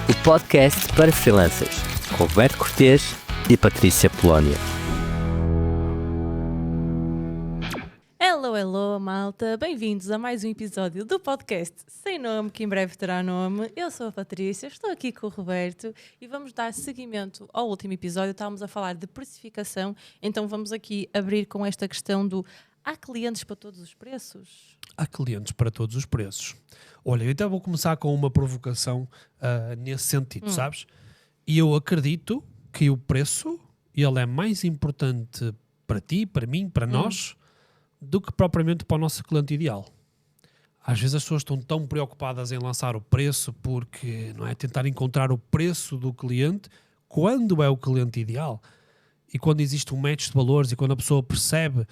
o podcast para freelancers, com Roberto Cortês e Patrícia Polónia. Hello, malta! Bem-vindos a mais um episódio do podcast sem nome, que em breve terá nome. Eu sou a Patrícia, estou aqui com o Roberto e vamos dar seguimento ao último episódio. Estávamos a falar de precificação, então vamos aqui abrir com esta questão do: há clientes para todos os preços? Há clientes para todos os preços. Olha, eu então vou começar com uma provocação nesse sentido, sabes? E eu acredito que o preço, ele é mais importante para ti, para mim, para nós, do que propriamente para o nosso cliente ideal. Às vezes as pessoas estão tão preocupadas em lançar o preço porque, não é, tentar encontrar o preço do cliente quando é o cliente ideal. E quando existe um match de valores e quando a pessoa percebe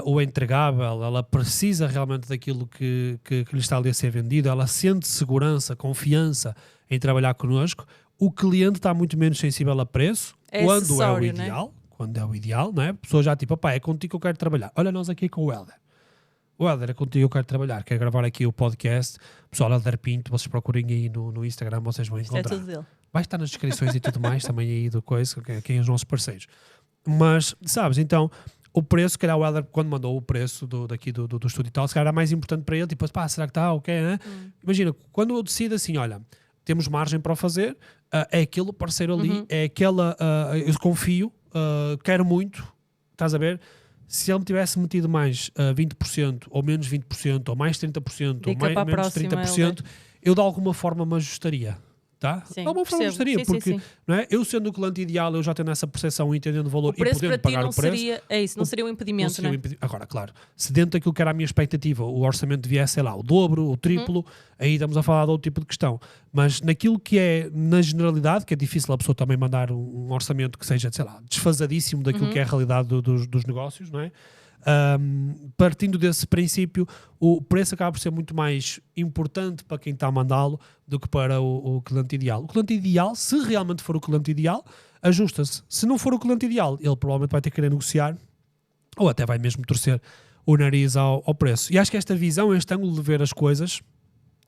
o entregável, ela precisa realmente daquilo que lhe está ali a ser vendido, ela sente segurança, confiança em trabalhar connosco, o cliente está muito menos sensível a preço, quando é o ideal. Né? Quando é o ideal, não é? A pessoa já tipo, é contigo que eu quero trabalhar. Olha nós aqui com o Helder. O Helder, é contigo que eu quero trabalhar. Quero gravar aqui o podcast. Pessoal, Helder Pinto, vocês procurem aí no Instagram, vocês vão encontrar. Isto é tudo dele. Vai estar nas descrições e tudo mais, também aí do coisa, quem é os nossos parceiros. Mas, sabes, então, o preço, se calhar o Helder, quando mandou o preço do estúdio e tal, se calhar era mais importante para ele, tipo, será que está ok, né? Imagina, quando eu decido assim, olha, temos margem para o fazer, é aquele parceiro ali, é aquela, eu confio, quero muito, estás a ver? Se ele me tivesse metido mais 20%, ou menos 20%, ou mais 30%, ou mais, menos 30%, eu de alguma forma me ajustaria. Tá? Sim, de alguma forma me ajustaria, porque sim. Não é? Eu sendo o cliente ideal, eu já tendo essa percepção, entendendo o valor o preço e podendo para ti pagar não o preço. Seria, é isso, não seria um impedimento, não é? Agora, claro, se dentro daquilo que era a minha expectativa, o orçamento devia ser lá o dobro, o triplo, aí estamos a falar de outro tipo de questão. Mas naquilo que é, na generalidade, que é difícil a pessoa também mandar um orçamento que seja, sei lá, desfasadíssimo daquilo que é a realidade dos negócios, não é? Partindo desse princípio, o preço acaba por ser muito mais importante para quem está a mandá-lo do que para o cliente ideal. O cliente ideal, se realmente for o cliente ideal, ajusta-se. Se não for o cliente ideal, ele provavelmente vai ter que querer negociar ou até vai mesmo torcer o nariz ao preço. E acho que esta visão, este ângulo de ver as coisas,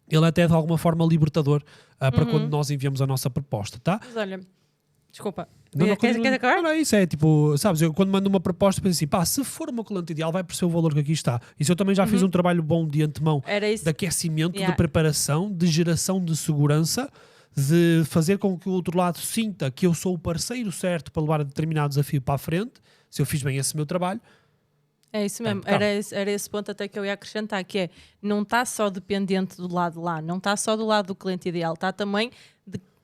ele é até de alguma forma libertador para quando nós enviamos a nossa proposta, tá? Mas olha, desculpa. Quer acabar? Não, isso é tipo, sabes, eu quando mando uma proposta penso assim, se for o meu cliente ideal vai perceber o valor que aqui está. Isso eu também já fiz um trabalho bom de antemão, de aquecimento, de preparação, de geração de segurança, de fazer com que o outro lado sinta que eu sou o parceiro certo para levar a determinado desafio para a frente, se eu fiz bem esse meu trabalho. É isso mesmo, era esse ponto até que eu ia acrescentar, que é, não está só dependente do lado de lá, não está só do lado do cliente ideal, está também,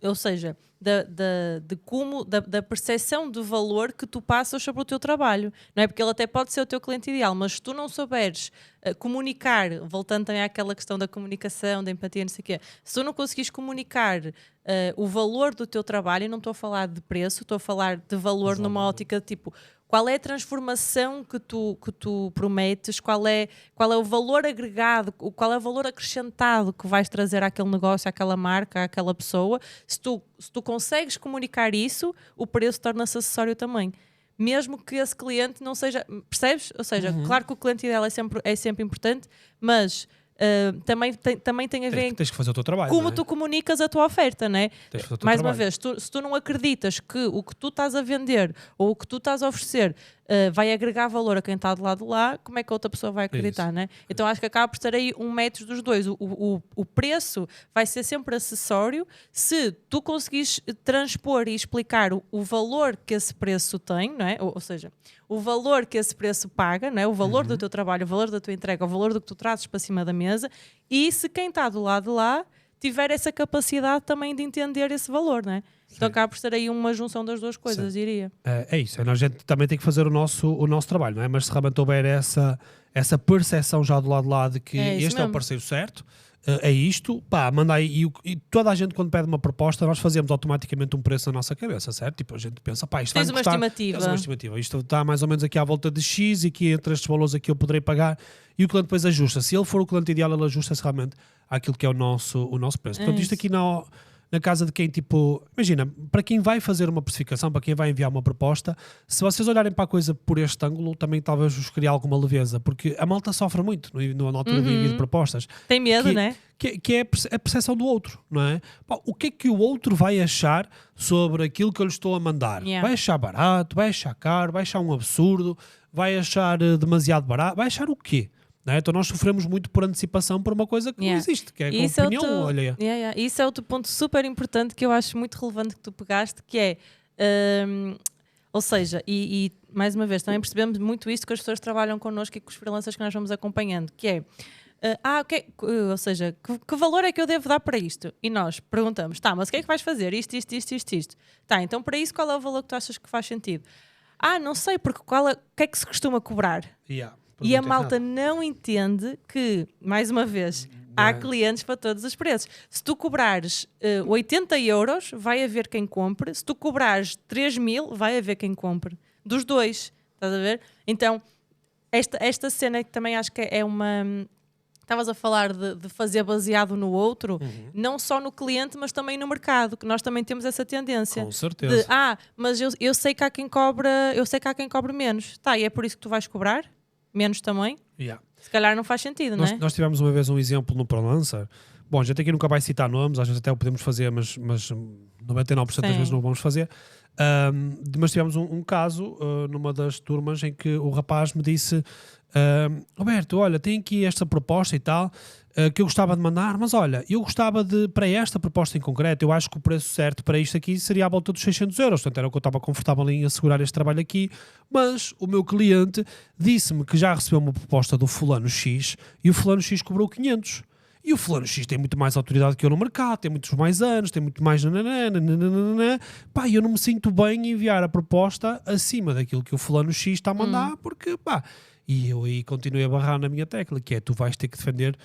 ou seja, da percepção de valor que tu passas sobre o teu trabalho, não é? Porque ele até pode ser o teu cliente ideal, mas se tu não souberes comunicar, voltando também àquela questão da comunicação, da empatia, não sei o quê, se tu não conseguires comunicar o valor do teu trabalho, e não estou a falar de preço, estou a falar de valor numa ótica de tipo, qual é a transformação que tu prometes, qual é o valor agregado, qual é o valor acrescentado que vais trazer àquele negócio, àquela marca, àquela pessoa. Se tu consegues comunicar isso, o preço torna-se acessório também. Mesmo que esse cliente não seja... Percebes? Ou seja, claro que o cliente ideal é sempre importante, mas... também tem a ver tens que fazer o teu trabalho, como tu comunicas a tua oferta, não é? Mais uma vez, se tu não acreditas que o que tu estás a vender ou o que tu estás a oferecer vai agregar valor a quem está do lado de lá, como é que a outra pessoa vai acreditar, não é? Então acho que acaba por ter aí um match dos dois. O preço vai ser sempre acessório se tu conseguires transpor e explicar o valor que esse preço tem, não é? Ou seja, o valor que esse preço paga, não é? O valor do teu trabalho, o valor da tua entrega, o valor do que tu trazes para cima da mesa, e se quem está do lado de lá tiver essa capacidade também de entender esse valor, não é? Então acaba por ser aí uma junção das duas coisas, diria. É isso, a gente também tem que fazer o nosso trabalho, não é? Mas se realmente houver essa percepção já do lado de lá de que este é o parceiro certo, é isto, manda aí. E toda a gente, quando pede uma proposta, nós fazemos automaticamente um preço na nossa cabeça, certo? Tipo, a gente pensa, isto vai me custar... Tens uma estimativa. Isto está mais ou menos aqui à volta de X e aqui entre estes valores aqui eu poderei pagar, e o cliente depois ajusta. Se ele for o cliente ideal, ele ajusta-se realmente àquilo que é o nosso preço. Portanto, isto aqui na casa de quem, tipo, imagina, para quem vai fazer uma precificação, para quem vai enviar uma proposta, se vocês olharem para a coisa por este ângulo, também talvez vos crie alguma leveza, porque a malta sofre muito na altura do envio de propostas. Tem medo, né? Que é a percepção do outro, não é? Pá, o que é que o outro vai achar sobre aquilo que eu lhe estou a mandar? Yeah. Vai achar barato, vai achar caro, vai achar um absurdo, vai achar demasiado barato, vai achar o quê? Não é? Então nós sofremos muito por antecipação por uma coisa que não existe, que é a opinião alheia. Isso é outro ponto super importante que eu acho muito relevante que tu pegaste, que é, ou seja, e mais uma vez, também percebemos muito isto que as pessoas trabalham connosco e com os freelancers que nós vamos acompanhando, que é, ou seja, que valor é que eu devo dar para isto? E nós perguntamos, mas o que é que vais fazer? Isto. Tá, então para isso qual é o valor que tu achas que faz sentido? Não sei, porque o que é que se costuma cobrar? E a malta não entende que, mais uma vez, há clientes para todos os preços. Se tu cobrares 80 euros, vai haver quem compre. Se tu cobrares 3.000, vai haver quem compre. Dos dois, estás a ver? Então, esta cena que também acho que é uma... Estavas a falar de fazer baseado no outro, não só no cliente, mas também no mercado, que nós também temos essa tendência. Com certeza. Mas eu sei que há quem cobra, menos. E é por isso que tu vais cobrar? Menos também? Se calhar não faz sentido, não é? Nós tivemos uma vez um exemplo no ProLancer. Bom, a gente aqui nunca vai citar nomes, às vezes até o podemos fazer, mas 99% das vezes não o vamos fazer. Mas tivemos um caso numa das turmas em que o rapaz me disse: Roberto, olha, tem aqui esta proposta e tal, que eu gostava de mandar, mas olha, eu gostava para esta proposta em concreto, eu acho que o preço certo para isto aqui seria à volta dos 600 euros, portanto era o que eu estava confortável em assegurar este trabalho aqui, mas o meu cliente disse-me que já recebeu uma proposta do fulano X e o fulano X cobrou 500. E o fulano X tem muito mais autoridade que eu no mercado, tem muitos mais anos, tem muito mais... Pá, eu não me sinto bem em enviar a proposta acima daquilo que o fulano X está a mandar, porque, pá... E eu aí continuei a barrar na minha tecla, que é, tu vais ter que defender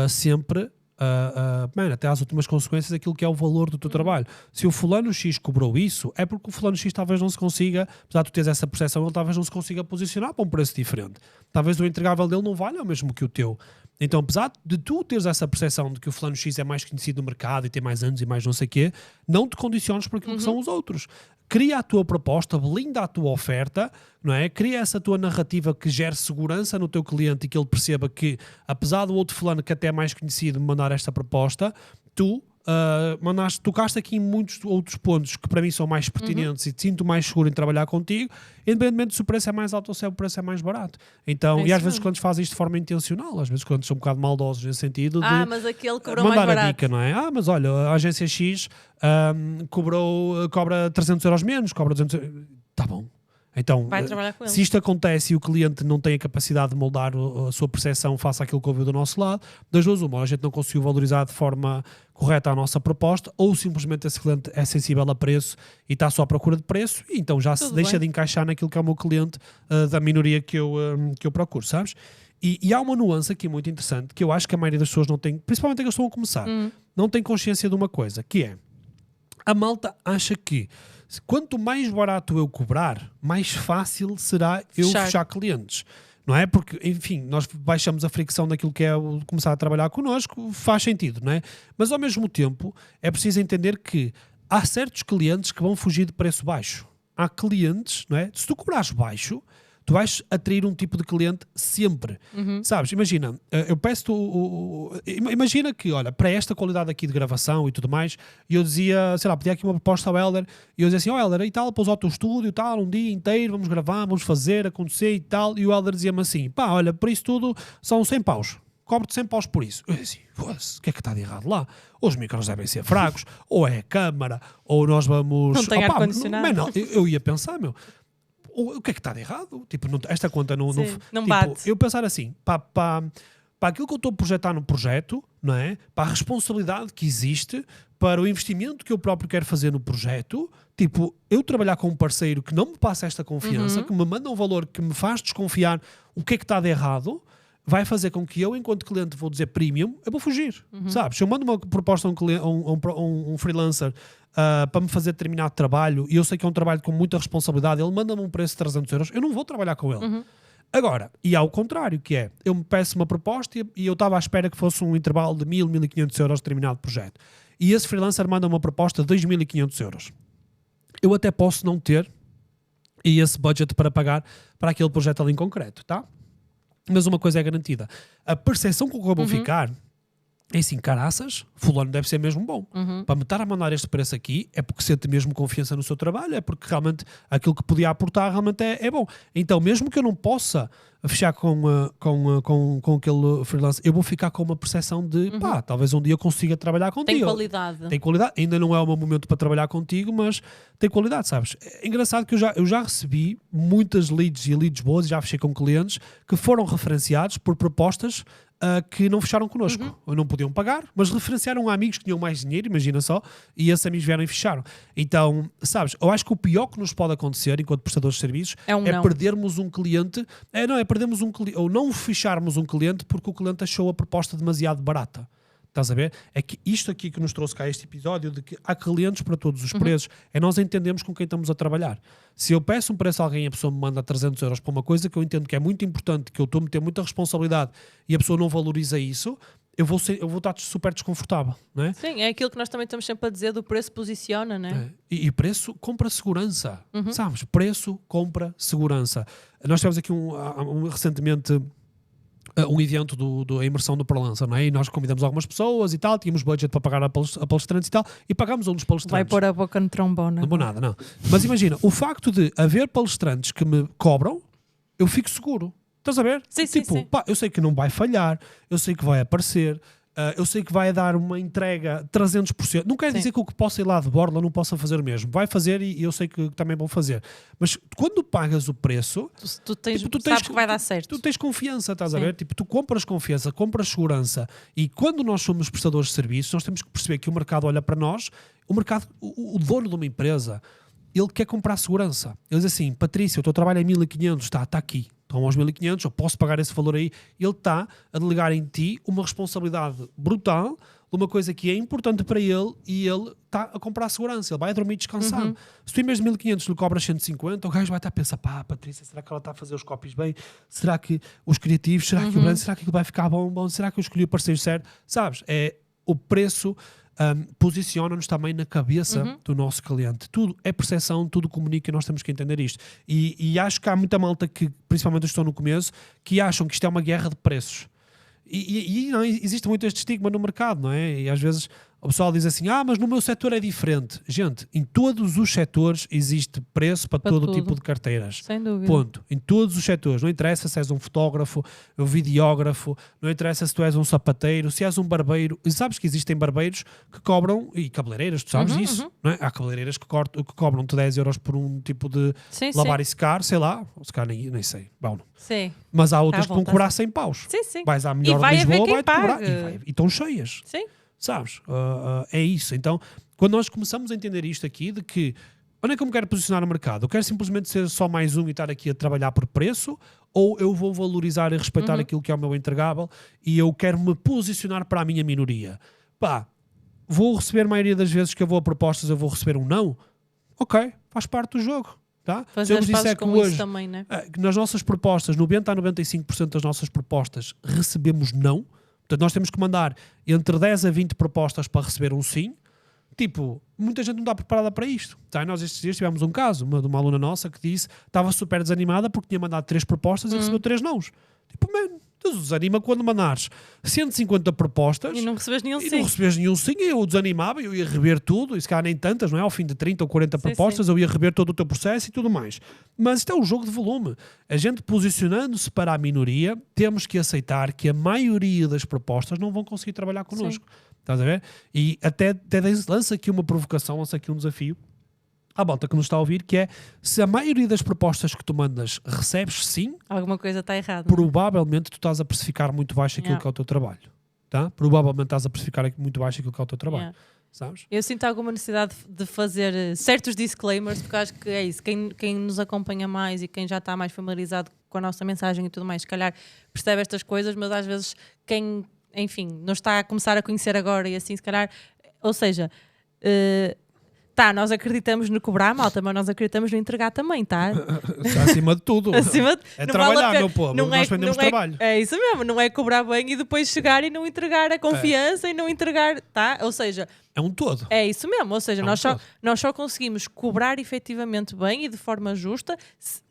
sempre, até às últimas consequências, aquilo que é o valor do teu trabalho. Se o fulano X cobrou isso, é porque o fulano X talvez não se consiga, apesar de tu teres essa percepção, ele talvez não se consiga posicionar para um preço diferente. Talvez o entregável dele não valha o mesmo que o teu. Então, apesar de tu teres essa percepção de que o fulano X é mais conhecido no mercado e tem mais anos e mais não sei o quê, não te condiciones por aquilo que são os outros. Cria a tua proposta, blinda a tua oferta, não é? Cria essa tua narrativa que gere segurança no teu cliente e que ele perceba que, apesar do outro fulano que até é mais conhecido me mandar esta proposta, tu tocaste aqui em muitos outros pontos que para mim são mais pertinentes e te sinto mais seguro em trabalhar contigo, independentemente se o preço é mais alto ou se o preço é mais barato. Então, e às vezes quando fazem isto de forma intencional, às vezes quando são um bocado maldosos nesse sentido de mas aquele cobrou mandar mais barato. a dica, não é? Mas olha, a agência X cobra 300 euros menos, cobra 200 euros. Tá bom. Então, se isto acontece e o cliente não tem a capacidade de moldar a sua percepção face àquilo que ouviu do nosso lado, das duas uma, a gente não conseguiu valorizar de forma correta a nossa proposta, ou simplesmente esse cliente é sensível a preço e está só à procura de preço, e então já se deixa de encaixar naquilo que é o meu cliente da minoria que eu procuro, sabes? E há uma nuance aqui muito interessante que eu acho que a maioria das pessoas não tem, principalmente aqueles que estão a começar, não tem consciência de uma coisa, que é, a malta acha que quanto mais barato eu cobrar, mais fácil será eu fechar clientes. Não é? Porque, enfim, nós baixamos a fricção daquilo que é começar a trabalhar connosco, faz sentido, não é? Mas, ao mesmo tempo, é preciso entender que há certos clientes que vão fugir de preço baixo. Há clientes, não é? Se tu cobrares baixo, tu vais atrair um tipo de cliente sempre. Sabes? Imagina, eu peço-te imagina que, olha, para esta qualidade aqui de gravação e tudo mais, eu dizia, sei lá, pedia aqui uma proposta ao Helder, e eu dizia assim, Helder, e tal, para usar o teu estúdio e tal, um dia inteiro, vamos gravar, vamos fazer, acontecer e tal, e o Helder dizia-me assim, pá, olha, por isso tudo são 100 paus. Cobro-te 100 paus por isso. Eu dizia assim, o que é que está de errado lá? Ou os micros devem ser fracos, ou é a câmara, ou nós vamos... Não tem ar-condicionado. Eu ia pensar, o que é que está de errado? Tipo, esta conta não tipo, bate. Eu pensar assim, para aquilo que eu estou a projetar no projeto, não é? Para a responsabilidade que existe, para o investimento que eu próprio quero fazer no projeto, tipo, eu trabalhar com um parceiro que não me passa esta confiança, que me manda um valor que me faz desconfiar o que é que está de errado, vai fazer com que eu, enquanto cliente, vou dizer premium, eu vou fugir, sabes? Se eu mando uma proposta a um freelancer para me fazer determinado trabalho, e eu sei que é um trabalho com muita responsabilidade, ele manda-me um preço de 300 euros, eu não vou trabalhar com ele. Agora, e há o contrário, que é, eu me peço uma proposta e eu estava à espera que fosse um intervalo de 1.000, 1.500 euros de determinado projeto. e esse freelancer manda uma proposta de 2.500 euros. Eu até posso não ter esse budget para pagar para aquele projeto ali em concreto, tá? Mas uma coisa é garantida. A percepção com que eu vou ficar é assim, caraças, fulano deve ser mesmo bom. Para me estar a mandar este preço aqui é porque sente mesmo confiança no seu trabalho, é porque realmente aquilo que podia aportar realmente é bom. Então, mesmo que eu não possa fechar com aquele freelance, eu vou ficar com uma percepção de, pá, talvez um dia eu consiga trabalhar contigo. Tem qualidade. Tem qualidade. Ainda não é o meu momento para trabalhar contigo, mas tem qualidade, sabes? É engraçado que eu já recebi muitas leads e leads boas, já fechei com clientes que foram referenciados por propostas que não fecharam connosco, ou não podiam pagar, mas referenciaram a amigos que tinham mais dinheiro, imagina só, e esses amigos vieram e fecharam. Então, sabes, eu acho que o pior que nos pode acontecer enquanto prestadores de serviços é perdermos um cliente, perdermos um cliente, ou não fecharmos um cliente porque o cliente achou a proposta demasiado barata. Estás a ver? É que isto aqui que nos trouxe cá este episódio de que há clientes para todos os preços, é nós entendemos com quem estamos a trabalhar. Se eu peço um preço a alguém e a pessoa me manda 300 euros para uma coisa que eu entendo que é muito importante, que eu estou a meter muita responsabilidade e a pessoa não valoriza isso, eu vou estar super desconfortável, não é? Sim, é aquilo que nós também estamos sempre a dizer do preço posiciona, não é? E preço compra segurança, sabes? Preço compra segurança. Nós tivemos aqui recentemente um evento da imersão do Prolança, não é? E nós convidamos algumas pessoas e tal, tínhamos budget para pagar a palestrantes e tal, e pagámos um dos palestrantes. Vai pôr a boca no trombone. Não vou nada, não. Mas imagina, o facto de haver palestrantes que me cobram, eu fico seguro. Estás a ver? Sim, tipo, sim. Pá, eu sei que não vai falhar, eu sei que vai aparecer, eu sei que vai dar uma entrega 300%. Não quer dizer que o que possa ir lá de borla não possa fazer o mesmo. Vai fazer e eu sei que também vão fazer. Mas quando pagas o preço, tu sabes que vai dar certo. Tu tens confiança, estás a ver? Tipo, tu compras confiança, compras segurança. E quando nós somos prestadores de serviços, nós temos que perceber que o mercado olha para nós. O mercado, o dono de uma empresa, ele quer comprar segurança. Ele diz assim, Patrícia, o teu trabalho é 1.500, está aqui. Estão aos 1.500, eu posso pagar esse valor aí. Ele está a delegar em ti uma responsabilidade brutal de uma coisa que é importante para ele e ele está a comprar segurança. Ele vai dormir descansado. Se tu em vez de 1.500 lhe cobras 150, o gajo vai estar a pensar, pá, Patrícia, será que ela está a fazer os copies bem? Será que os criativos? Será que o brand? Será que aquilo vai ficar bom? Será que eu escolhi o parceiro certo? Sabes? É o preço... posiciona-nos também na cabeça do nosso cliente. Tudo é percepção, tudo comunica e nós temos que entender isto. E acho que há muita malta que, principalmente os que estão no começo, que acham que isto é uma guerra de preços. E não, existe muito este estigma no mercado, não é? E às vezes o pessoal diz assim, mas no meu setor é diferente. Gente, em todos os setores existe preço para todo o tipo de carteiras. Sem dúvida. Ponto. Em todos os setores. Não interessa se és um fotógrafo, um videógrafo, não interessa se tu és um sapateiro, se és um barbeiro. E sabes que existem barbeiros que cobram, e cabeleireiras, tu sabes isso, não é? Há cabeleireiras que cobram-te 10 euros por um tipo de lavar e secar, sei lá, ou secar nem sei. Bom, sim. Mas há outras que vão cobrar 100 paus. Sim. Vais à melhor de Lisboa, vai-te cobrar. E estão cheias. Sim. Sabes? É isso. Então, quando nós começamos a entender isto aqui, de que onde é que eu me quero posicionar no mercado? Eu quero simplesmente ser só mais um e estar aqui a trabalhar por preço, ou eu vou valorizar e respeitar aquilo que é o meu entregável e eu quero me posicionar para a minha minoria? Pá, vou receber a maioria das vezes que eu vou a propostas, eu vou receber um não? Ok, faz parte do jogo. Tá? Fazer as pazes com isso também, né? Nas nossas propostas, 90 a 95% das nossas propostas recebemos não. Portanto, nós temos que mandar entre 10 a 20 propostas para receber um sim. Tipo, muita gente não está preparada para isto. Tá? Nós estes dias tivemos um caso de uma aluna nossa que disse que estava super desanimada porque tinha mandado 3 propostas e recebeu 3 nãos. Tipo, mano, tu desanima quando mandares 150 propostas e não recebes nenhum sim. Não recebes nenhum sim, eu desanimava, eu ia rever tudo, e se calhar nem tantas, não é? Ao fim de 30 ou 40 propostas, eu ia rever todo o teu processo e tudo mais. Mas isto é um jogo de volume. A gente posicionando-se para a minoria, temos que aceitar que a maioria das propostas não vão conseguir trabalhar connosco. Estás a ver? E até lança aqui uma provocação, lança aqui um desafio à malta que nos está a ouvir, que é, se a maioria das propostas que tu mandas recebes sim, alguma coisa está errada. Provavelmente tu estás a precificar muito baixo aquilo que é o teu trabalho. Tá? Provavelmente estás a precificar muito baixo aquilo que é o teu trabalho. Sabes? Eu sinto alguma necessidade de fazer certos disclaimers, porque acho que é isso. Quem nos acompanha mais e quem já está mais familiarizado com a nossa mensagem e tudo mais, se calhar percebe estas coisas, mas às vezes quem, enfim, nos está a começar a conhecer agora e assim, se calhar, ou seja... nós acreditamos no cobrar, malta, mas nós acreditamos no entregar também, tá? Acima de tudo. É trabalhar, meu povo. Nós vendemos trabalho. É isso mesmo, não é cobrar bem e depois chegar e não entregar a confiança e não entregar, tá? Ou seja, É um todo. É isso mesmo, ou seja, É um nós só conseguimos cobrar efetivamente bem e de forma justa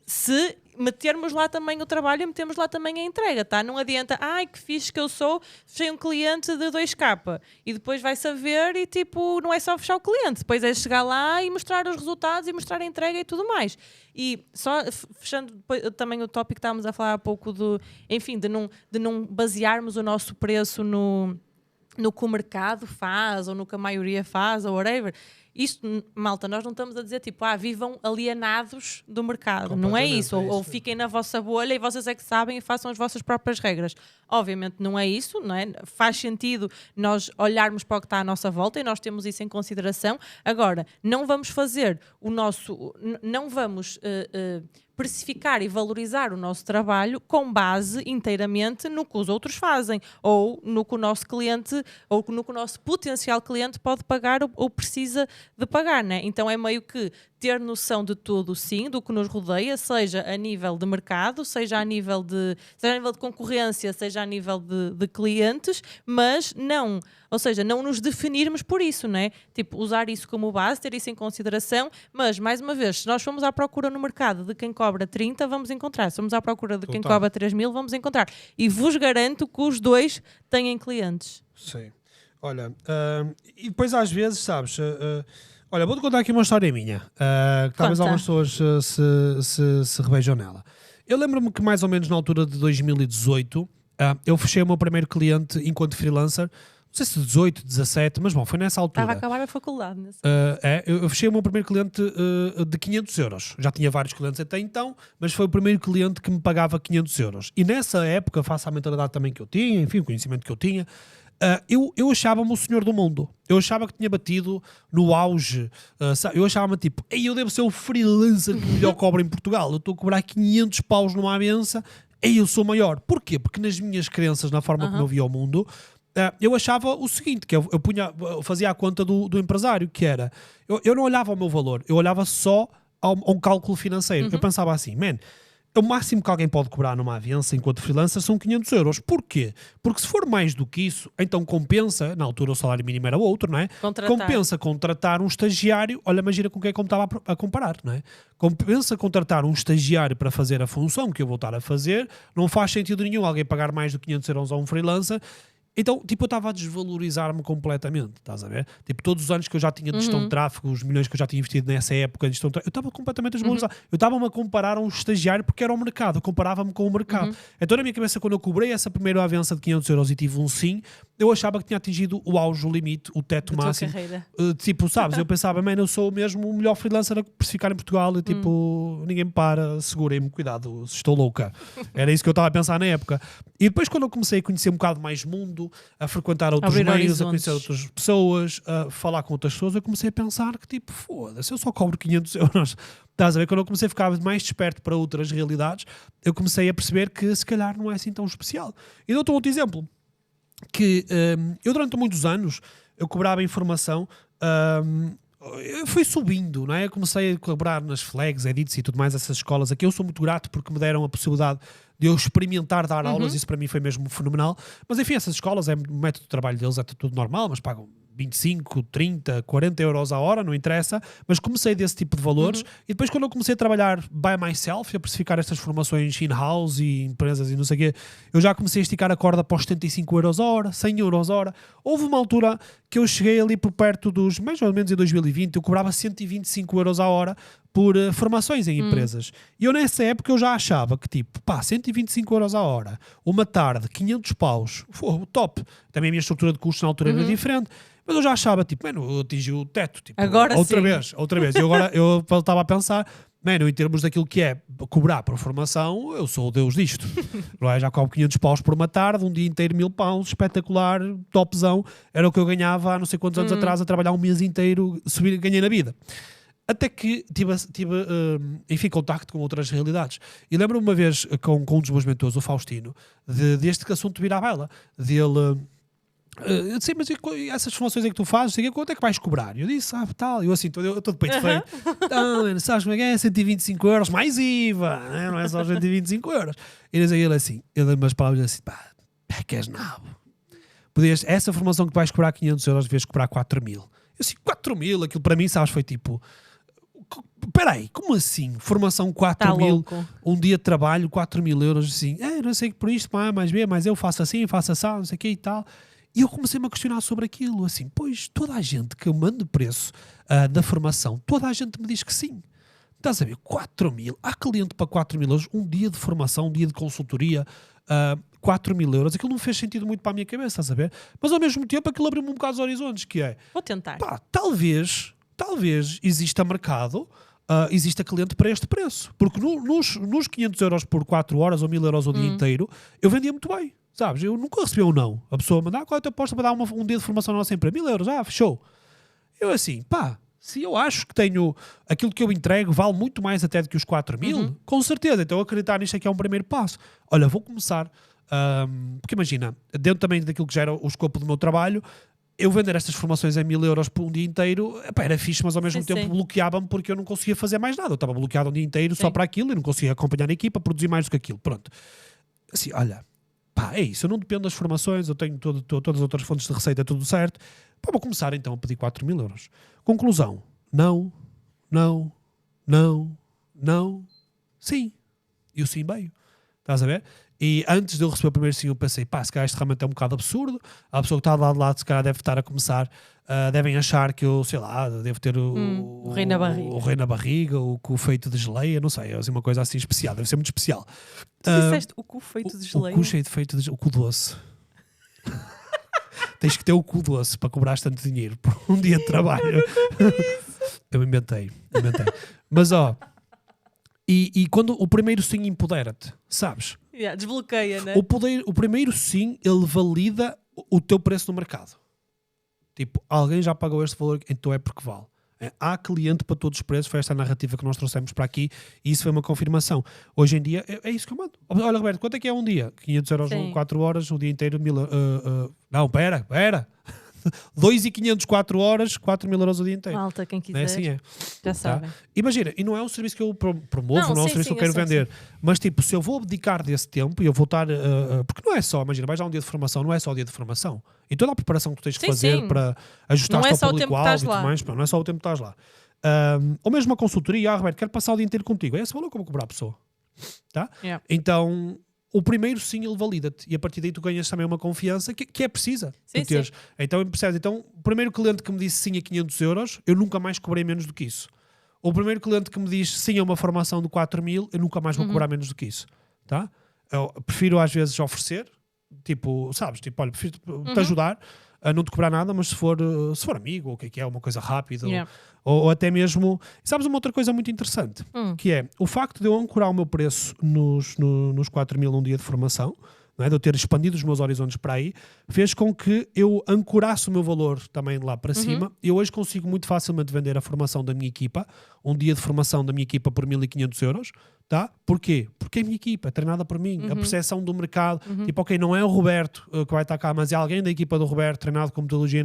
se metermos lá também o trabalho e metemos lá também a entrega, tá? Não adianta, ai que fixe que eu sou, fechei um cliente de 2K e depois vai saber e tipo, não é só fechar o cliente, depois é chegar lá e mostrar os resultados e mostrar a entrega e tudo mais. E só fechando também o tópico que estávamos a falar há pouco enfim, de não basearmos o nosso preço no que o mercado faz, ou no que a maioria faz, ou whatever. Isto, malta, nós não estamos a dizer tipo, vivam alienados do mercado. Não é isso. Ou fiquem na vossa bolha e vocês é que sabem e façam as vossas próprias regras. Obviamente não é isso, não é? Faz sentido nós olharmos para o que está à nossa volta e nós temos isso em consideração. Agora, não vamos fazer não vamos precificar e valorizar o nosso trabalho com base inteiramente no que os outros fazem ou no que o nosso cliente ou no que o nosso potencial cliente pode pagar ou precisa de pagar, né? Então é meio que ter noção de tudo, sim, do que nos rodeia, seja a nível de mercado, seja a nível de concorrência, seja a nível de clientes, mas não nos definirmos por isso, né? Tipo, usar isso como base, ter isso em consideração, mas, mais uma vez, se nós formos à procura no mercado de quem cobra 30, vamos encontrar. Se formos à procura de quem cobra 3.000, vamos encontrar. E vos garanto que os dois têm clientes. Sim. Olha, e depois às vezes, sabes... olha, vou-te contar aqui uma história minha, que talvez algumas pessoas se revejam nela. Eu lembro-me que mais ou menos na altura de 2018, eu fechei o meu primeiro cliente enquanto freelancer, não sei se 18, 17, mas bom, foi nessa altura. Estava a acabar a faculdade. Eu fechei o meu primeiro cliente de 500 euros. Já tinha vários clientes até então, mas foi o primeiro cliente que me pagava 500 euros. E nessa época, face à mentalidade também que eu tinha, enfim, o conhecimento que eu tinha, eu achava-me o senhor do mundo. Eu achava que tinha batido no auge. Eu achava-me tipo, eu devo ser o freelancer que melhor cobra em Portugal. Eu estou a cobrar 500 paus numa abença. Eu sou maior. Porquê? Porque nas minhas crenças, na forma como eu via o mundo, eu achava o seguinte, que eu fazia a conta do empresário, que era, eu não olhava ao meu valor, eu olhava só a um cálculo financeiro. Eu pensava assim, o máximo que alguém pode cobrar numa avença enquanto freelancer são 500 euros. Porquê? Porque se for mais do que isso, então compensa, na altura o salário mínimo era outro, não é? Compensa contratar um estagiário, olha, imagina com quem é que eu estava a comparar, não é? Compensa contratar um estagiário para fazer a função que eu vou estar a fazer, não faz sentido nenhum alguém pagar mais do que 500 euros a um freelancer. Então, tipo, eu estava a desvalorizar-me completamente, estás a ver? Tipo, todos os anos que eu já tinha de gestão de tráfego, os milhões que eu já tinha investido nessa época de gestão de tráfego, eu estava completamente desvalorizado. Eu estava-me a comparar a um estagiário porque era o mercado, eu comparava-me com o mercado. Então, na minha cabeça, quando eu cobrei essa primeira avença de 500 euros e tive um sim, eu achava que tinha atingido o auge, o limite, o teto máximo. Tipo, sabes, eu pensava, eu sou mesmo o melhor freelancer a precificar em Portugal e tipo, ninguém me para, segurem-me, cuidado, estou louca. Era isso que eu estava a pensar na época. E depois, quando eu comecei a conhecer um bocado mais mundo, a frequentar outros meios, a conhecer outras pessoas, a falar com outras pessoas, eu comecei a pensar que tipo, foda-se, eu só cobro 500 euros. Estás a ver? Quando eu comecei a ficar mais desperto para outras realidades, eu comecei a perceber que se calhar não é assim tão especial. E dou-te outro exemplo, que eu durante muitos anos, eu cobrava informação, eu fui subindo, não é? Eu comecei a cobrar nas flags, edits e tudo mais, essas escolas aqui. Eu sou muito grato porque me deram a possibilidade de eu experimentar dar aulas, isso para mim foi mesmo fenomenal. Mas enfim, essas escolas, o método de trabalho deles é tudo normal, mas pagam 25, 30, 40 euros a hora, não interessa, mas comecei desse tipo de valores e depois quando eu comecei a trabalhar by myself, a precificar estas formações in-house e empresas e não sei o quê, eu já comecei a esticar a corda para os 75 euros a hora, 100 euros a hora. Houve uma altura que eu cheguei ali por perto dos, mais ou menos em 2020, eu cobrava 125 euros a hora por formações em empresas. E eu nessa época eu já achava que tipo, 125 euros a hora, uma tarde, 500 paus, top. Também a minha estrutura de custos na altura era diferente. Mas eu já achava, tipo, eu atingi o teto. Tipo, agora outra vez. E agora eu estava a pensar, em termos daquilo que é cobrar por formação, eu sou o deus disto. Já cobro 500 paus por uma tarde, um dia inteiro 1000 paus, espetacular, topzão. Era o que eu ganhava há não sei quantos anos atrás a trabalhar um mês inteiro, ganhei na vida. Até que tive enfim, contacto com outras realidades. E lembro-me uma vez com um dos meus mentores, o Faustino, deste assunto vir à baila. Dele... eu disse, mas essas formações que tu fazes, quanto é que vais cobrar? Eu disse, tal. Eu assim, eu estou de peito feio. Sabes como é que é? 125 euros mais IVA, não é só 125 euros. E ele assim, ele deu umas palavras assim, que és nabo. essa formação que vais cobrar 500 euros, devias cobrar 4.000. Eu assim, 4.000, aquilo para mim, sabes, foi tipo... Peraí, como assim? Formação 4.000, um dia de trabalho, 4.000 euros, assim, não sei que por isto, mais B, mas eu faço assim, faço assim, não sei o que e tal. E eu comecei-me a questionar sobre aquilo, assim, pois toda a gente que eu mando preço da formação, toda a gente me diz que sim. Estás a ver? 4.000, há cliente para 4.000 euros, um dia de formação, um dia de consultoria, 4.000 euros, aquilo não fez sentido muito para a minha cabeça, estás a ver? Mas ao mesmo tempo aquilo abriu-me um bocado os horizontes, que é... Vou tentar. Pá, talvez exista mercado, exista cliente para este preço. Porque nos 500 euros por 4 horas ou 1.000 euros o dia inteiro, eu vendia muito bem, sabes? Eu nunca recebi um não. A pessoa manda, qual é a tua aposta para dar um dia de formação na nossa empresa? 1.000 euros, fechou. Eu assim, pá... Se eu acho que tenho aquilo que eu entrego vale muito mais até do que os 4.000, com certeza. Então acreditar nisto aqui é um primeiro passo. Olha, vou começar, porque imagina, dentro também daquilo que gera o escopo do meu trabalho, eu vender estas formações a 1.000 euros por um dia inteiro, era fixe, mas ao mesmo tempo bloqueava-me porque eu não conseguia fazer mais nada. Eu estava bloqueado um dia inteiro só para aquilo e não conseguia acompanhar a equipa, produzir mais do que aquilo. Pronto. Assim, olha, pá, é isso. Eu não dependo das formações, eu tenho todas as outras fontes de receita, tudo certo. Pá, vou começar então a pedir 4.000 euros. Conclusão. Não. Sim. E o sim veio. Estás a ver? E antes de eu receber o primeiro sim, eu pensei, pá, se calhar isto realmente é um bocado absurdo. A pessoa que está lá de lado, se calhar deve estar a começar, devem achar que eu, sei lá, devo ter o rei na barriga. O rei na barriga, o cu feito de geleia, não sei, é uma coisa assim especial, deve ser muito especial. Tu disseste o cu feito de geleia? O cu feito de geleia, o cu doce. Tens que ter o cu doce para cobrar tanto dinheiro por um dia de trabalho. Eu inventei. Mas ó, e quando o primeiro sim empodera-te, sabes? Desbloqueia, né? O primeiro sim, ele valida o teu preço no mercado. Tipo, alguém já pagou este valor, então é porque vale. Há cliente para todos os preços, foi esta a narrativa que nós trouxemos para aqui e isso foi uma confirmação. Hoje em dia, é isso que eu mando. Olha, Roberto, quanto é que é um dia? 500 euros, 4 horas, um dia inteiro, 1.000... não, pera. 2.500, 4 horas, 4.000 euros o dia inteiro. Malta, quem quiser, não é assim, já sabem. Imagina, e não é um serviço que eu promovo, não é um serviço que eu quero vender, mas tipo, se eu vou abdicar desse tempo e eu vou estar, porque não é só, imagina, vais dar um dia de formação, não é só o dia de formação, e toda a preparação que tu tens que fazer para ajustar-te ao público-alvo e tudo mais, não é só o tempo que estás lá. Ou mesmo uma consultoria, Roberto, quero passar o dia inteiro contigo, é esse valor que eu vou cobrar a pessoa. Tá? Então... O primeiro sim, ele valida-te. E a partir daí tu ganhas também uma confiança que é precisa. Sim. Então, percebes? Então, o primeiro cliente que me disse sim a 500 euros, eu nunca mais cobrei menos do que isso. O primeiro cliente que me diz sim a uma formação de 4.000, eu nunca mais vou cobrar menos do que isso. Tá? Eu prefiro às vezes oferecer, tipo, sabes? Tipo, olha, prefiro te ajudar a não te cobrar nada, mas se for amigo, ou o que é uma coisa rápida, ou até mesmo... Sabes uma outra coisa muito interessante? Que é o facto de eu ancorar o meu preço nos 4.000 num dia de formação, não é? De eu ter expandido os meus horizontes para aí, fez com que eu ancorasse o meu valor também lá para cima. E eu hoje consigo muito facilmente vender a formação da minha equipa, um dia de formação da minha equipa por 1.500 euros. Tá? Porquê? Porque é a minha equipa, é treinada por mim, a percepção do mercado, tipo, ok, não é o Roberto que vai estar cá, mas é alguém da equipa do Roberto treinado com metodologia,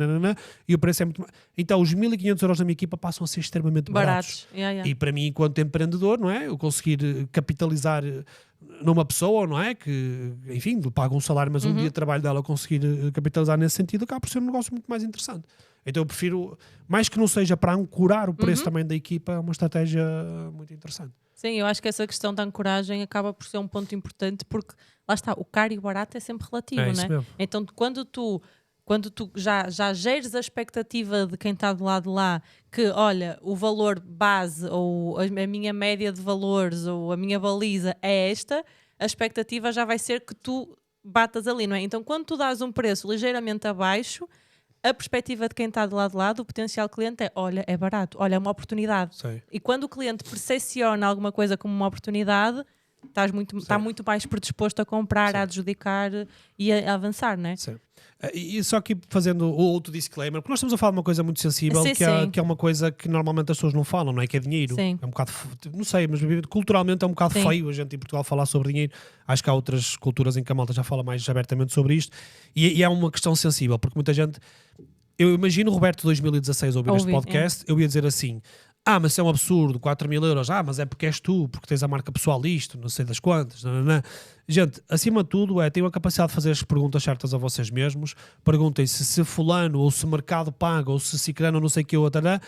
e o preço é muito... Então, os 1.500 euros da minha equipa passam a ser extremamente baratos. E para mim, enquanto empreendedor, não é? Eu conseguir capitalizar numa pessoa, não é? Que, enfim, lhe paga um salário, mas um dia de trabalho dela conseguir capitalizar nesse sentido, acaba por ser um negócio muito mais interessante. Então eu prefiro, mais que não seja para ancorar o preço também da equipa, é uma estratégia muito interessante. Sim, eu acho que essa questão da ancoragem acaba por ser um ponto importante, porque lá está, o caro e o barato é sempre relativo, não é? Mesmo. Então quando tu já geres a expectativa de quem está do lado de lá, que olha, o valor base ou a minha média de valores ou a minha baliza é esta, a expectativa já vai ser que tu batas ali, não é? Então quando tu dás um preço ligeiramente abaixo, a perspectiva de quem está do lado de lá, do potencial cliente é, olha, é barato, olha, é uma oportunidade. Sim. E quando o cliente percepciona alguma coisa como uma oportunidade, está muito mais predisposto a comprar, a adjudicar e a avançar, não é? Sim. E só aqui fazendo o outro disclaimer, porque nós estamos a falar de uma coisa muito sensível, que é uma coisa que normalmente as pessoas não falam, não é? Que é dinheiro. Sim. É um bocado, não sei, mas culturalmente é um bocado feio a gente em Portugal falar sobre dinheiro. Acho que há outras culturas em que a malta já fala mais abertamente sobre isto. E é uma questão sensível, porque muita gente... Eu imagino o Roberto de 2016 ouvir este podcast, eu ia dizer assim... mas isso é um absurdo, 4.000 euros, mas é porque és tu, porque tens a marca pessoal isto, não sei das quantas, não. Gente, acima de tudo tenham a capacidade de fazer as perguntas certas a vocês mesmos, perguntem-se se fulano, ou se mercado paga, ou se ciclano, não sei o que, outra,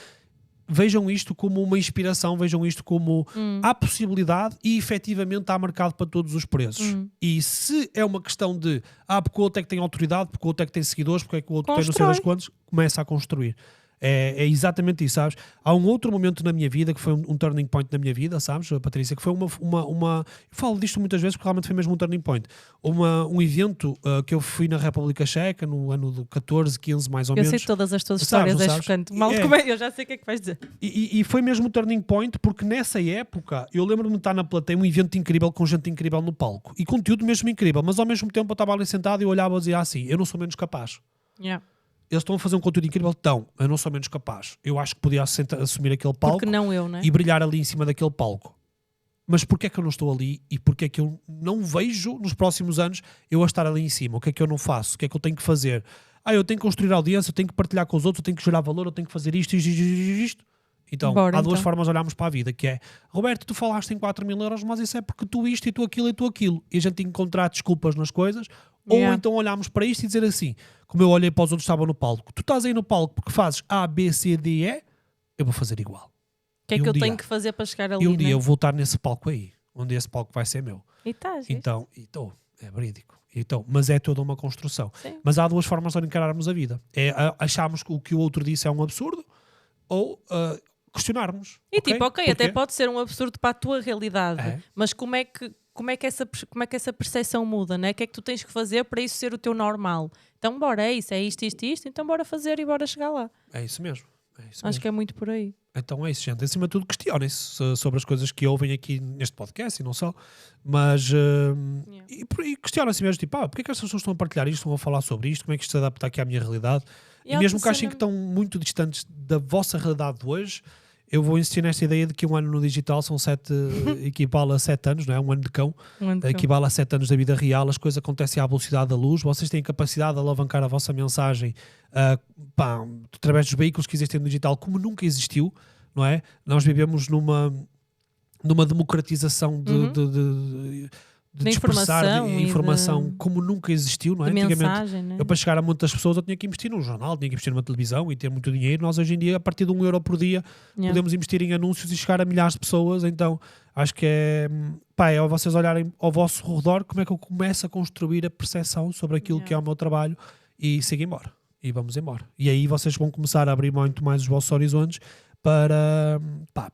vejam isto como uma inspiração, vejam isto como há possibilidade e efetivamente há mercado para todos os preços. E se é uma questão de porque o outro é que tem autoridade, porque o outro é que tem seguidores, porque é que o outro tem não sei das quantas, começa a construir. É exatamente isso, sabes? Há um outro momento na minha vida que foi um turning point na minha vida, sabes, Patrícia, que foi uma eu falo disto muitas vezes porque realmente foi mesmo um turning point. Um evento que eu fui na República Checa no ano do 14, 15 mais ou menos. Eu sei todas as tuas histórias, é chocante. Eu já sei o que é que vais dizer. E foi mesmo um turning point porque nessa época eu lembro-me de estar na plateia, um evento incrível com gente incrível no palco e conteúdo mesmo incrível, mas ao mesmo tempo eu estava ali sentado e eu olhava e dizia assim, eu não sou menos capaz. Eles estão a fazer um conteúdo incrível, eu não sou menos capaz. Eu acho que podia assumir aquele palco. Porque não eu, né? E brilhar ali em cima daquele palco. Mas porquê é que eu não estou ali e porquê é que eu não vejo nos próximos anos eu a estar ali em cima? O que é que eu não faço? O que é que eu tenho que fazer? Eu tenho que construir audiência, eu tenho que partilhar com os outros, eu tenho que gerar valor, eu tenho que fazer isto. Então, há duas formas de olharmos para a vida, que é, Roberto, tu falaste em 4.000 euros, mas isso é porque tu isto e tu aquilo e tu aquilo. E a gente tem que encontrar desculpas nas coisas, ou então olharmos para isto e dizer assim, como eu olhei para os outros que estavam no palco, tu estás aí no palco porque fazes A, B, C, D, E, eu vou fazer igual. O que é que eu tenho que fazer para chegar ali? E um dia eu vou estar nesse palco aí, onde esse palco vai ser meu. E estás, então, é verídico. Então, mas é toda uma construção. Sim. Mas há duas formas de encararmos a vida. É acharmos que o que o outro disse é um absurdo, ou questionarmos. E até pode ser um absurdo para a tua realidade, mas como é que essa percepção muda, né? O que é que tu tens que fazer para isso ser o teu normal? Então bora, é isto, então bora fazer e bora chegar lá. É isso mesmo. Acho que é muito por aí. Então é isso, gente. Acima de tudo, questionem-se sobre as coisas que ouvem aqui neste podcast e não só. Mas e questionem-se mesmo, tipo, porque é que as pessoas estão a partilhar isto, estão a falar sobre isto, como é que isto se adapta aqui à minha realidade? E mesmo que achem que estão muito distantes da vossa realidade de hoje, eu vou insistir nesta ideia de que um ano no digital são equivale a 7 anos, não é? Um ano de cão. Equivale a 7 anos da vida real, as coisas acontecem à velocidade da luz, vocês têm capacidade de alavancar a vossa mensagem através dos veículos que existem no digital como nunca existiu, não é? Nós vivemos numa democratização de dispersar informação como nunca existiu, não é? Mensagem, né? Eu para chegar a muitas pessoas eu tinha que investir num jornal, tinha que investir numa televisão e ter muito dinheiro. Nós hoje em dia, a partir de €1 por dia, podemos investir em anúncios e chegar a milhares de pessoas. Então acho que é vocês olharem ao vosso redor como é que eu começo a construir a percepção sobre aquilo que é o meu trabalho e sigo embora. E vamos embora. E aí vocês vão começar a abrir muito mais os vossos horizontes para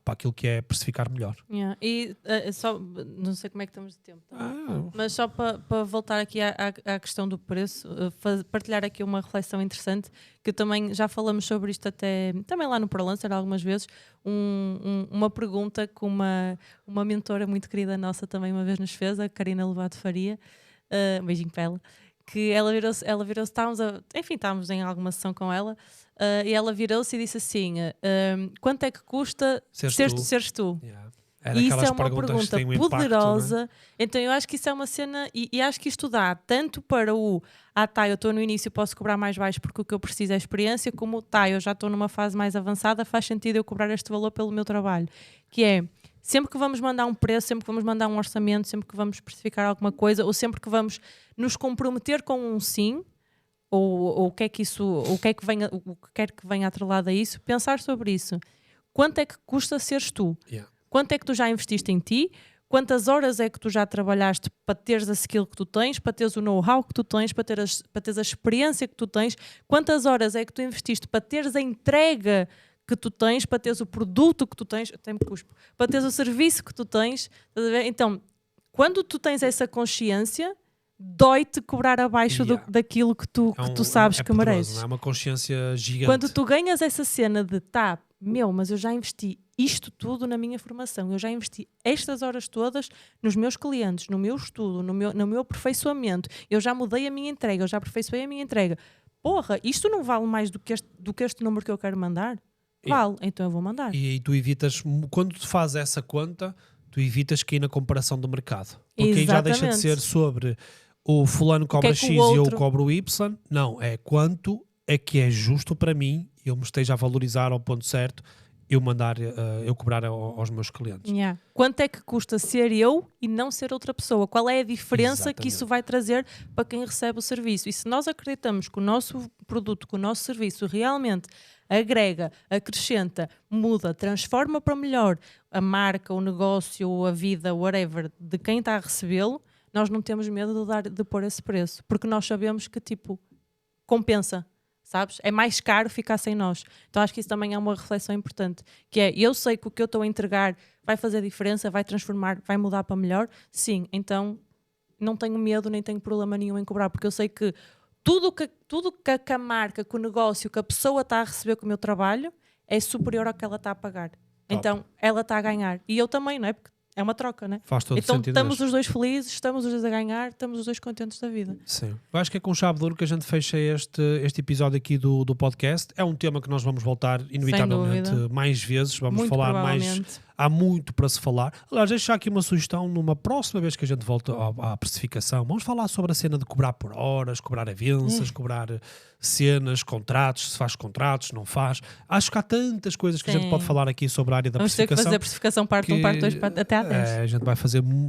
aquilo que é precificar melhor. E só, não sei como é que estamos de tempo, mas só para voltar aqui à questão do preço, partilhar aqui uma reflexão interessante, que também já falamos sobre isto também lá no ProLancer algumas vezes, uma pergunta que uma mentora muito querida nossa também uma vez nos fez, a Karina Lobato Faria, um beijinho para ela, que ela virou-se, estávamos em alguma sessão com ela, e ela virou-se e disse assim, quanto é que custa seres tu? E isso é uma pergunta poderosa, impacto, então eu acho que isso é uma cena, e acho que isto dá tanto para eu estou no início, posso cobrar mais baixo porque o que eu preciso é experiência, como eu já estou numa fase mais avançada, faz sentido eu cobrar este valor pelo meu trabalho, que é, sempre que vamos mandar um preço, sempre que vamos mandar um orçamento, sempre que vamos especificar alguma coisa, ou sempre que vamos nos comprometer com um sim, ou o que é que quer que venha atrelado a isso, pensar sobre isso. Quanto é que custa seres tu? Quanto é que tu já investiste em ti? Quantas horas é que tu já trabalhaste para teres a skill que tu tens, para teres o know-how que tu tens, para teres a experiência que tu tens? Quantas horas é que tu investiste para teres a entrega que tu tens, para teres o produto que tu tens, para teres o serviço que tu tens? Então, quando tu tens essa consciência, dói-te cobrar abaixo daquilo que tu sabes que mereces. É uma consciência gigante. Quando tu ganhas essa cena de mas eu já investi isto tudo na minha formação, eu já investi estas horas todas nos meus clientes, no meu estudo, no meu aperfeiçoamento, eu já mudei a minha entrega, eu já aperfeiçoei a minha entrega. Porra, isto não vale mais do que este número que eu quero mandar? Vale, então eu vou mandar. E tu evitas, quando tu fazes essa conta, tu evitas cair na comparação do mercado. Porque aí já deixa de ser sobre o fulano cobra X e eu cobro Y. Não, é quanto é que é justo para mim, eu me esteja a valorizar ao ponto certo eu mandar, eu cobrar aos meus clientes. Yeah. Quanto é que custa ser eu e não ser outra pessoa? Qual é a diferença que isso vai trazer para quem recebe o serviço? E se nós acreditamos que o nosso produto, que o nosso serviço realmente agrega, acrescenta, muda, transforma para melhor a marca, o negócio, a vida, whatever, de quem está a recebê-lo, nós não temos medo de pôr esse preço. Porque nós sabemos que, tipo, compensa. Sabes? É mais caro ficar sem nós. Então acho que isso também é uma reflexão importante, que é, eu sei que o que eu estou a entregar vai fazer diferença, vai transformar, vai mudar para melhor, sim, então não tenho medo nem tenho problema nenhum em cobrar, porque eu sei que tudo que a marca, que o negócio, que a pessoa está a receber com o meu trabalho é superior ao que ela está a pagar. Top. Então ela está a ganhar. E eu também, não é? Porque é uma troca, né? Faz todo então sentido. Estamos os dois felizes, estamos os dois a ganhar, estamos os dois contentes da vida. Sim. Eu acho que é com chave de ouro que a gente fecha este episódio aqui do podcast. É um tema que nós vamos voltar inevitavelmente mais vezes. Vamos muito falar mais. Há muito para se falar. Aliás, deixo aqui uma sugestão numa próxima vez que a gente volta à precificação. Vamos falar sobre a cena de cobrar por horas, cobrar avanças, cobrar cenas, contratos, se faz contratos, não faz. Acho que há tantas coisas que a gente pode falar aqui sobre a área da precificação. Vamos ter que fazer a precificação parte 1, parte 2, até à 10. A gente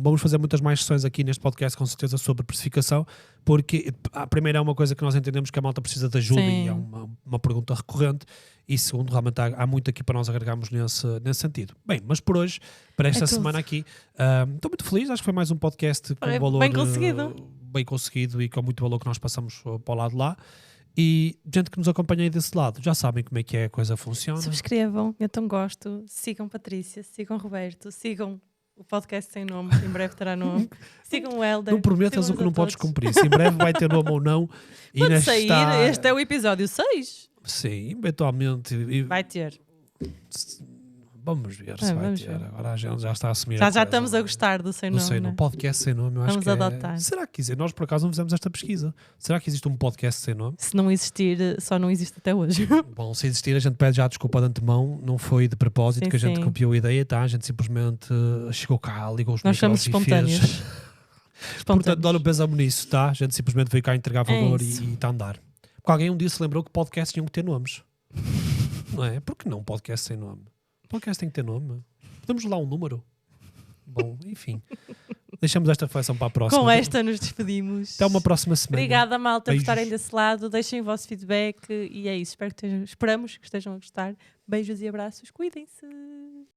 vamos fazer muitas mais sessões aqui neste podcast, com certeza, sobre precificação, porque a primeira é uma coisa que nós entendemos que a malta precisa de ajuda. Sim. E é uma pergunta recorrente. E segundo, realmente há muito aqui para nós agregarmos nesse sentido. Bem, mas por hoje, para esta semana aqui, estou muito feliz. Acho que foi mais um podcast com valor bem conseguido e com muito valor que nós passamos para o lado lá. E gente que nos acompanha aí desse lado, já sabem como é que a coisa funciona. Subscrevam, eu tão gosto. Sigam Patrícia, sigam Roberto, sigam o podcast sem nome, em breve terá nome. Sigam o Helder. Não prometas o que não podes cumprir. Se em breve vai ter nome ou não. Pode sair, este é o episódio 6. Sim, eventualmente. Vai ter. Vamos ver se vai ter. Agora a gente já está a assumir. Já estamos a gostar do sem nome. Né? Podcast sem nome, eu acho que adotar. Será que nós por acaso não fizemos esta pesquisa? Será que existe um podcast sem nome? Se não existir, só não existe até hoje. Bom, se existir, a gente pede já desculpa de antemão. Não foi de propósito que a gente copiou a ideia, tá? A gente simplesmente chegou cá, ligou os nós somos espontâneos. Portanto, não pensamos nisso, tá? A gente simplesmente veio cá entregar valor e está a andar. Porque alguém um dia se lembrou que podcasts tinham que ter nomes. Não é? Por que não um podcast sem nome? Podcast tem que ter nome. Podemos lá um número? Bom, enfim. Deixamos esta reflexão para a próxima. Com esta nos despedimos. Até uma próxima semana. Obrigada, malta, por estarem desse lado. Deixem o vosso feedback e é isso. Esperamos que estejam a gostar. Beijos e abraços. Cuidem-se.